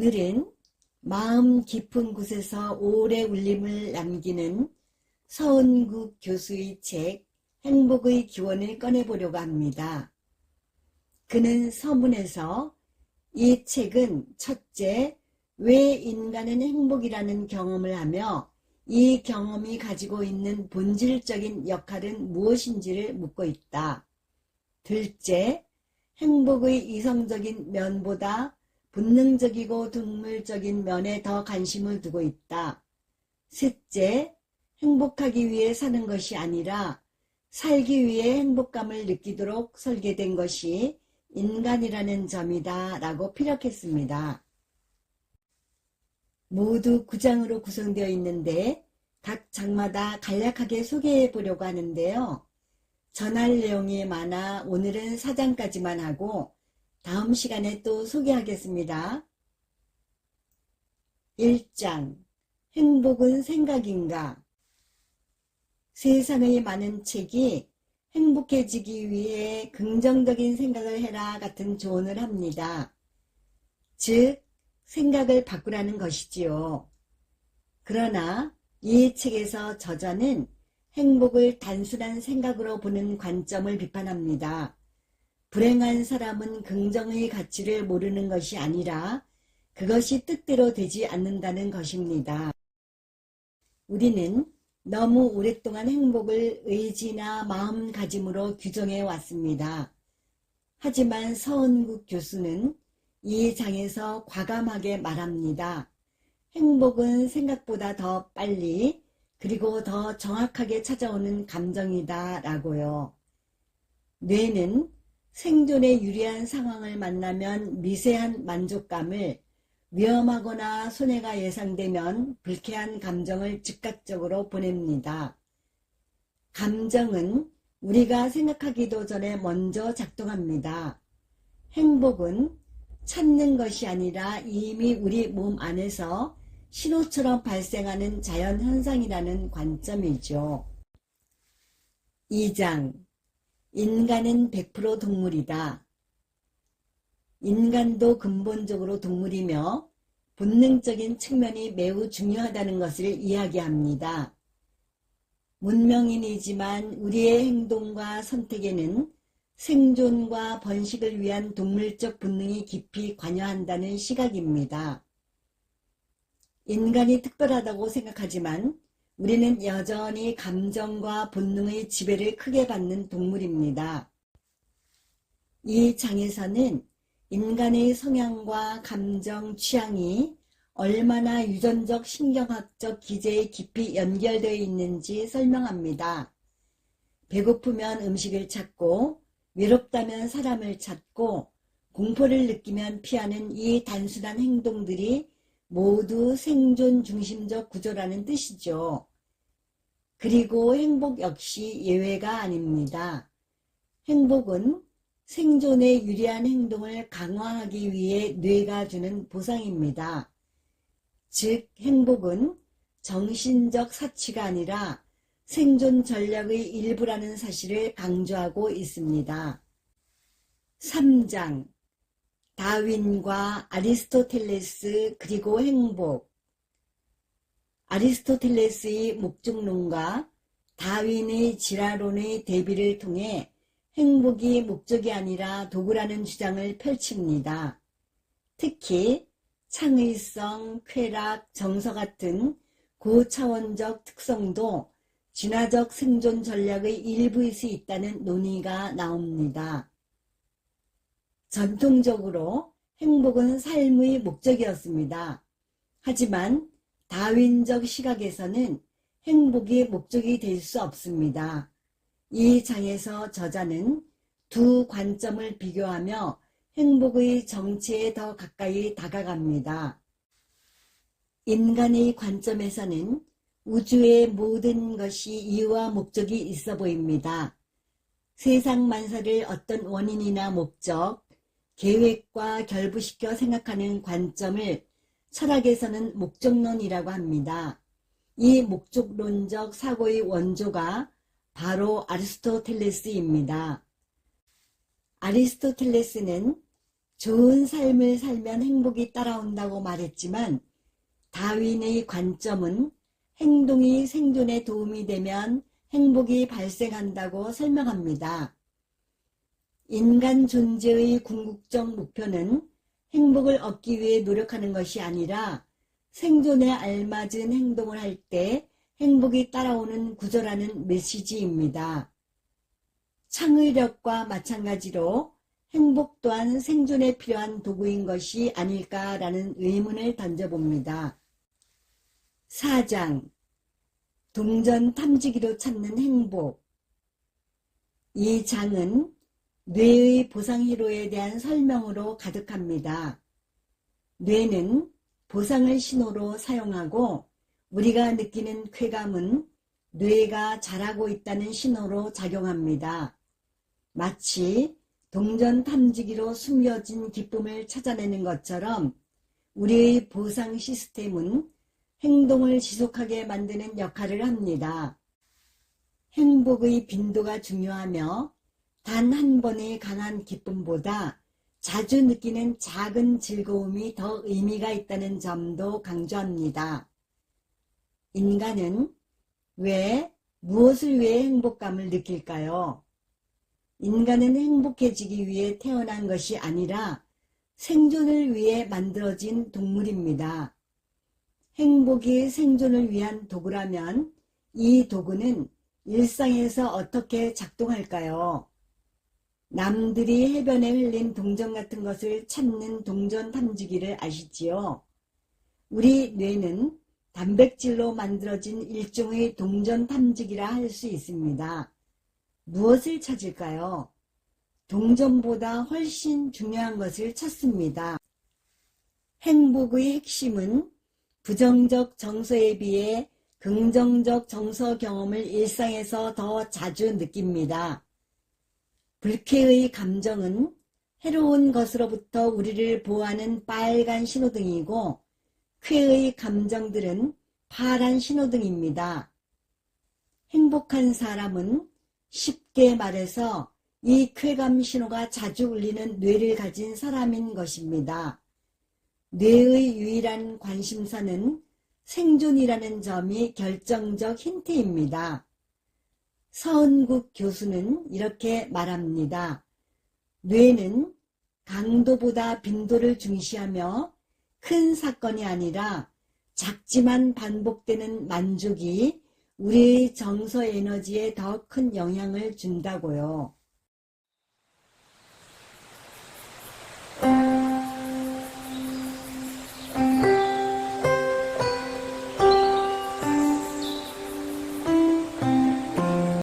오늘은 마음 깊은 곳에서 오래 울림을 남기는 서은국 교수의 책 행복의 기원을 꺼내보려고 합니다. 그는 서문에서 이 책은 첫째, 왜 인간은 행복이라는 경험을 하며 이 경험이 가지고 있는 본질적인 역할은 무엇인지를 묻고 있다. 둘째, 행복의 이성적인 면보다 본능적이고 동물적인 면에 더 관심을 두고 있다. 셋째, 행복하기 위해 사는 것이 아니라 살기 위해 행복감을 느끼도록 설계된 것이 인간이라는 점이다 라고 피력했습니다. 모두 9장으로 구성되어 있는데 각 장마다 간략하게 소개해 보려고 하는데요. 전할 내용이 많아 오늘은 4장까지만 하고 다음 시간에 또 소개하겠습니다. 1장 행복은 생각인가? 세상의 많은 책이 행복해지기 위해 긍정적인 생각을 해라 같은 조언을 합니다. 즉 생각을 바꾸라는 것이지요. 그러나 이 책에서 저자는 행복을 단순한 생각으로 보는 관점을 비판합니다. 불행한 사람은 긍정의 가치를 모르는 것이 아니라 그것이 뜻대로 되지 않는다는 것입니다. 우리는 너무 오랫동안 행복을 의지나 마음가짐으로 규정해 왔습니다. 하지만 서은국 교수는 이 장에서 과감하게 말합니다. 행복은 생각보다 더 빨리 그리고 더 정확하게 찾아오는 감정이다 라고요. 뇌는 생존에 유리한 상황을 만나면 미세한 만족감을, 위험하거나 손해가 예상되면 불쾌한 감정을 즉각적으로 보냅니다. 감정은 우리가 생각하기도 전에 먼저 작동합니다. 행복은 찾는 것이 아니라 이미 우리 몸 안에서 신호처럼 발생하는 자연현상이라는 관점이죠. 2장 인간은 100% 동물이다. 인간도 근본적으로 동물이며 본능적인 측면이 매우 중요하다는 것을 이야기합니다. 문명인이지만 우리의 행동과 선택에는 생존과 번식을 위한 동물적 본능이 깊이 관여한다는 시각입니다. 인간이 특별하다고 생각하지만 우리는 여전히 감정과 본능의 지배를 크게 받는 동물입니다. 이 장에서는 인간의 성향과 감정, 취향이 얼마나 유전적 신경학적 기제에 깊이 연결되어 있는지 설명합니다. 배고프면 음식을 찾고 외롭다면 사람을 찾고 공포를 느끼면 피하는 이 단순한 행동들이 모두 생존 중심적 구조라는 뜻이죠. 그리고 행복 역시 예외가 아닙니다. 행복은 생존에 유리한 행동을 강화하기 위해 뇌가 주는 보상입니다. 즉 행복은 정신적 사치가 아니라 생존 전략의 일부라는 사실을 강조하고 있습니다. 3장 다윈과 아리스토텔레스 그리고 행복. 아리스토텔레스의 목적론과 다윈의 진화론의 대비를 통해 행복이 목적이 아니라 도구라는 주장을 펼칩니다. 특히 창의성, 쾌락, 정서 같은 고차원적 특성도 진화적 생존 전략의 일부일 수 있다는 논의가 나옵니다. 전통적으로 행복은 삶의 목적이었습니다. 하지만 다윈적 시각에서는 행복이 목적이 될 수 없습니다. 이 장에서 저자는 두 관점을 비교하며 행복의 정체에 더 가까이 다가갑니다. 인간의 관점에서는 우주의 모든 것이 이유와 목적이 있어 보입니다. 세상 만사를 어떤 원인이나 목적, 계획과 결부시켜 생각하는 관점을 철학에서는 목적론이라고 합니다. 이 목적론적 사고의 원조가 바로 아리스토텔레스입니다. 아리스토텔레스는 좋은 삶을 살면 행복이 따라온다고 말했지만 다윈의 관점은 행동이 생존에 도움이 되면 행복이 발생한다고 설명합니다. 인간 존재의 궁극적 목표는 행복을 얻기 위해 노력하는 것이 아니라 생존에 알맞은 행동을 할 때 행복이 따라오는 구조라는 메시지입니다. 창의력과 마찬가지로 행복 또한 생존에 필요한 도구인 것이 아닐까라는 의문을 던져봅니다. 4장 동전 탐지기로 찾는 행복. 이 장은 뇌의 보상회로에 대한 설명으로 가득합니다. 뇌는 보상을 신호로 사용하고 우리가 느끼는 쾌감은 뇌가 잘하고 있다는 신호로 작용합니다. 마치 동전 탐지기로 숨겨진 기쁨을 찾아내는 것처럼 우리의 보상 시스템은 행동을 지속하게 만드는 역할을 합니다. 행복의 빈도가 중요하며 단 한 번의 강한 기쁨보다 자주 느끼는 작은 즐거움이 더 의미가 있다는 점도 강조합니다. 인간은 왜, 무엇을 위해 행복감을 느낄까요? 인간은 행복해지기 위해 태어난 것이 아니라 생존을 위해 만들어진 동물입니다. 행복이 생존을 위한 도구라면 이 도구는 일상에서 어떻게 작동할까요? 남들이 해변에 흘린 동전 같은 것을 찾는 동전 탐지기를 아시지요? 우리 뇌는 단백질로 만들어진 일종의 동전 탐지기라 할 수 있습니다. 무엇을 찾을까요? 동전보다 훨씬 중요한 것을 찾습니다. 행복의 핵심은 부정적 정서에 비해 긍정적 정서 경험을 일상에서 더 자주 느낍니다. 불쾌의 감정은 해로운 것으로부터 우리를 보호하는 빨간 신호등이고 쾌의 감정들은 파란 신호등입니다. 행복한 사람은 쉽게 말해서 이 쾌감 신호가 자주 울리는 뇌를 가진 사람인 것입니다. 뇌의 유일한 관심사는 생존이라는 점이 결정적 힌트입니다. 서은국 교수는 이렇게 말합니다. 뇌는 강도보다 빈도를 중시하며 큰 사건이 아니라 작지만 반복되는 만족이 우리의 정서 에너지에 더 큰 영향을 준다고요.